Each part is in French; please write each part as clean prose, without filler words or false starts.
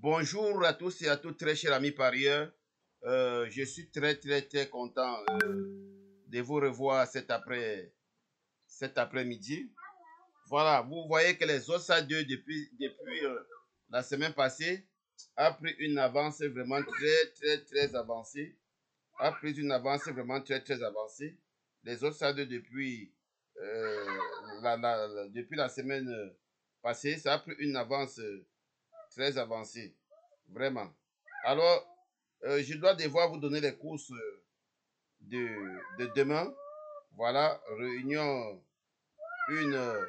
Bonjour à tous et à toutes, très chers amis parieurs. Je suis très content de vous revoir cet après-midi. Voilà, vous voyez que les OSA 2 depuis la semaine passée a pris une avance vraiment très avancée. A pris une avance vraiment très avancée. Les OSA 2 depuis la semaine passée, ça a pris une avance très avancée. Vraiment. Alors, je dois devoir vous donner les courses de demain. Voilà, réunion 1.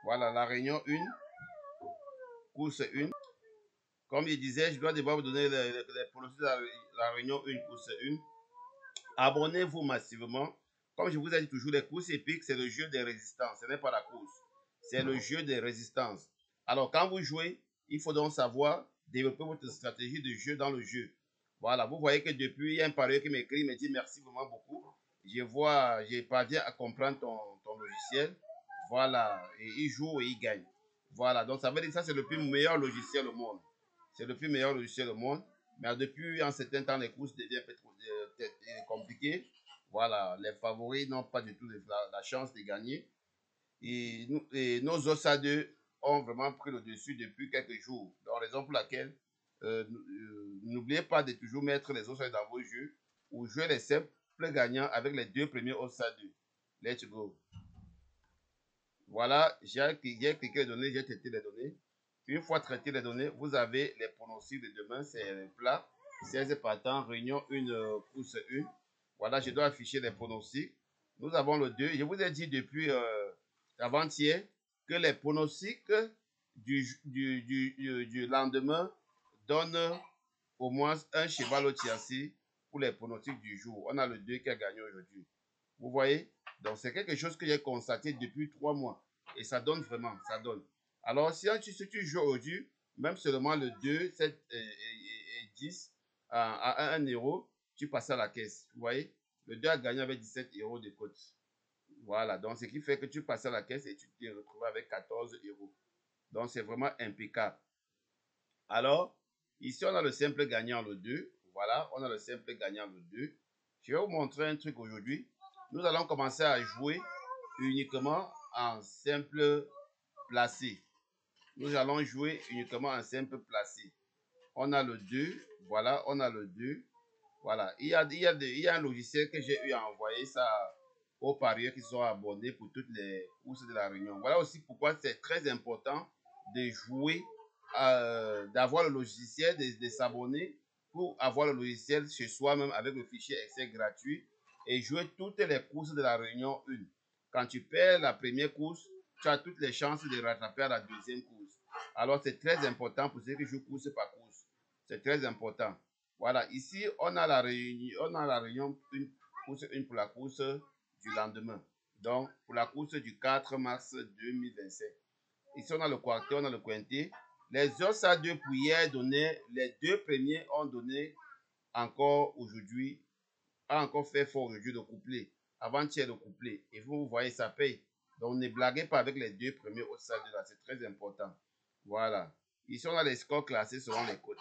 Voilà, la réunion 1. Course 1. Comme je disais, je dois devoir vous donner les pronostics de la réunion 1, course 1. Abonnez-vous massivement. Comme je vous ai dit toujours, les courses épiques, c'est le jeu des résistances. Ce n'est pas la course. C'est le jeu des résistances. Alors, quand vous jouez, il faut donc savoir développer votre stratégie de jeu dans le jeu. Voilà, vous voyez que depuis, il y a un parieur qui m'écrit, il me dit merci vraiment beaucoup. Je parviens à comprendre ton logiciel. Voilà, et il joue et il gagne. Voilà, donc ça veut dire que ça, c'est le plus meilleur logiciel au monde. C'est le plus meilleur logiciel au monde. Mais depuis un certain temps, les courses deviennent un peu trop compliquées. Voilà, les favoris n'ont pas du tout la chance de gagner. Et nos OSA 2 ont vraiment pris le dessus depuis quelques jours. Donc, raison pour laquelle n'oubliez pas de toujours mettre les OSA dans vos jeux ou jouer les simples gagnants avec les deux premiers OSA 2. Let's go. Voilà, j'ai cliqué les données, j'ai traité les données. Une fois traité les données, vous avez les pronostics de demain, c'est le plat. 16 partants, réunion 1, course 1. Voilà, je dois afficher les pronostics. Nous avons le 2. Je vous ai dit depuis avant-hier que les pronostics du lendemain donnent au moins un cheval au tiercé pour les pronostics du jour. On a le 2 qui a gagné aujourd'hui. Vous voyez? Donc, c'est quelque chose que j'ai constaté depuis 3 mois. Et ça donne vraiment, ça donne. Alors, si tu joues aujourd'hui, même seulement le 2, 7 et 10 à 1 euro, tu passes à la caisse. Vous voyez? Le 2 a gagné avec 17 euros de cote. Voilà. Donc, ce qui fait que tu passes à la caisse et tu te retrouves avec 14 euros. Donc, c'est vraiment impeccable. Alors, ici, on a le simple gagnant, le 2. Voilà, on a le simple gagnant, le 2. Je vais vous montrer un truc aujourd'hui. Nous allons commencer à jouer uniquement en simple placé. Nous allons jouer uniquement en simple placé. On a le 2. Voilà, on a le 2. Voilà, il y a un logiciel que j'ai eu à envoyer ça aux parieurs qui sont abonnés pour toutes les courses de la réunion. Voilà aussi pourquoi c'est très important de jouer, d'avoir le logiciel, de s'abonner pour avoir le logiciel chez soi-même avec le fichier Excel gratuit et jouer toutes les courses de la réunion 1. Quand tu perds la première course, tu as toutes les chances de rattraper à la deuxième course. Alors c'est très important pour ceux qui jouent course par course. C'est très important. Voilà, ici on a la réunion course 1 pour la course du lendemain. Donc pour la course du 4 mars 2025. Ici on a le quartier, on a le quintet. Les OSA 2 pour hier donné, les deux premiers ont donné encore aujourd'hui, a encore fait fort aujourd'hui le couplet. Avant-hier le couplet. Et vous voyez, ça paye. Donc ne blaguez pas avec les deux premiers OSA 2 là, c'est très important. Voilà. Ici on a les scores classés selon les codes.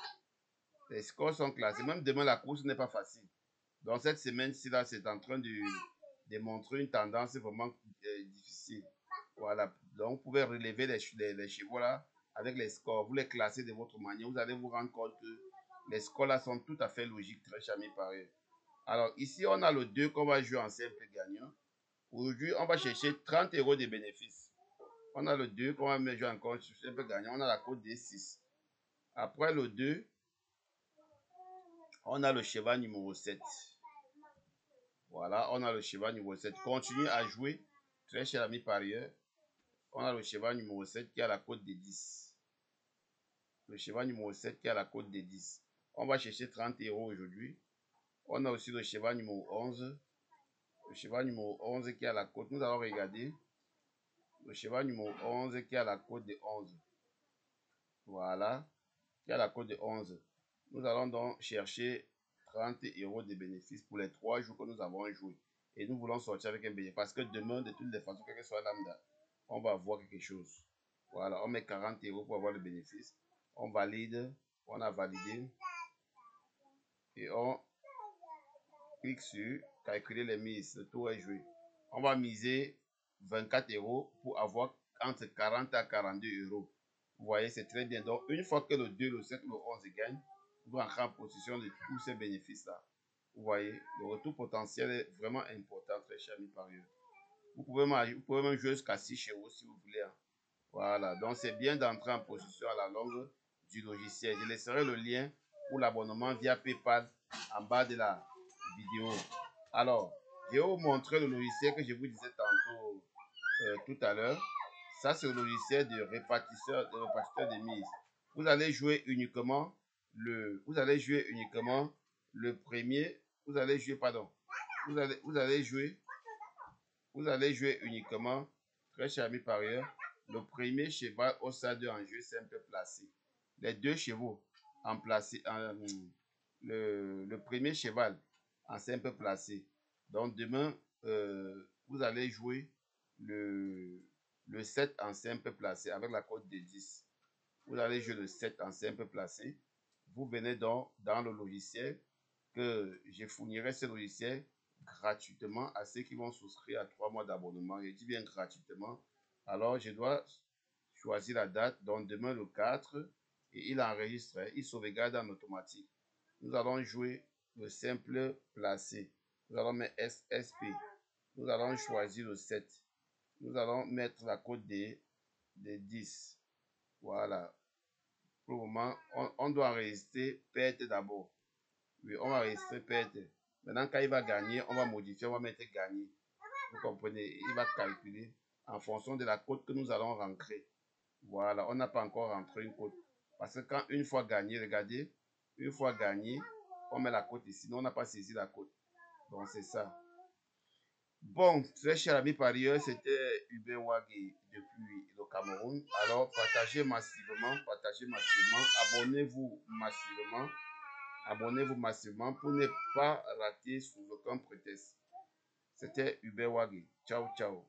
Les scores sont classés. Même demain, la course n'est pas facile. Donc, cette semaine-ci, là, c'est en train de montrer une tendance vraiment difficile. Voilà. Donc, vous pouvez relever les chevaux là avec les scores. Vous les classez de votre manière. Vous allez vous rendre compte que les scores là sont tout à fait logiques, très jamais pareils. Alors, ici, on a le 2 qu'on va jouer en simple gagnant. Aujourd'hui, on va chercher 30 euros de bénéfices. On a le 2 qu'on va jouer encore sur simple gagnant. On a la cote des 6. Après le 2, on a le cheval numéro 7. Voilà, on a le cheval numéro 7. Continue à jouer, très cher ami parieur. On a le cheval numéro 7 qui a la cote de 10. Le cheval numéro 7 qui a la cote de 10. On va chercher 30 euros aujourd'hui. On a aussi le cheval numéro 11. Le cheval numéro 11 qui a la cote. Nous allons regarder. Le cheval numéro 11 qui a la cote de 11. Voilà. Qui a la cote de 11. Nous allons donc chercher 30 euros de bénéfices pour les 3 jours que nous avons joué. Et nous voulons sortir avec un bénéfice. Parce que demain, de toutes les façons, quelle que soit lambda, on va avoir quelque chose. Voilà, on met 40 euros pour avoir le bénéfice. On valide, on a validé. Et on clique sur calculer les mises. Le tour est joué. On va miser 24 € pour avoir entre 40 à 42 €. Vous voyez, c'est très bien. Donc, une fois que le 2, le 7, le 11 gagne, vous entrez en possession de tous ces bénéfices-là. Vous voyez, le retour potentiel est vraiment important, très cher ami parieur. Vous pouvez même jouer jusqu'à 6 chevaux si vous voulez. Hein. Voilà, donc c'est bien d'entrer en possession à la longue du logiciel. Je laisserai le lien pour l'abonnement via PayPal en bas de la vidéo. Alors, je vais vous montrer le logiciel que je vous disais tantôt tout à l'heure. Ça, c'est le logiciel de répartiteur de mise. Vous allez jouer uniquement le premier. Vous allez jouer uniquement, très cher ami parieur, le premier cheval au stade en jeu simple placé. Les deux chevaux en placé, le premier cheval en simple placé. Donc demain, vous allez jouer le 7 en simple placé avec la cote de 10. Vous allez jouer le 7 en simple placé. Vous venez donc dans le logiciel que je fournirai ce logiciel gratuitement à ceux qui vont souscrire à 3 mois d'abonnement. Je dis bien gratuitement. Alors, je dois choisir la date, donc demain le 4, et il enregistre, il sauvegarde en automatique. Nous allons jouer le simple placé. Nous allons mettre SSP. Nous allons choisir le 7. Nous allons mettre la cote de 10. Voilà. Pour le moment, on doit enregistrer perte d'abord. Oui, on va enregistrer perte. Maintenant, quand il va gagner, on va modifier, on va mettre gagner. Vous comprenez? Il va calculer en fonction de la cote que nous allons rentrer. Voilà, on n'a pas encore rentré une cote. Parce que quand une fois gagné, regardez, une fois gagné, on met la cote ici. Sinon, on n'a pas saisi la cote. Donc, c'est ça. Bon, très cher ami parieur, c'était Hubert Wagé depuis le Cameroun. Alors, partagez massivement, abonnez-vous massivement pour ne pas rater sous aucun prétexte. C'était Hubert Wagé. Ciao, ciao.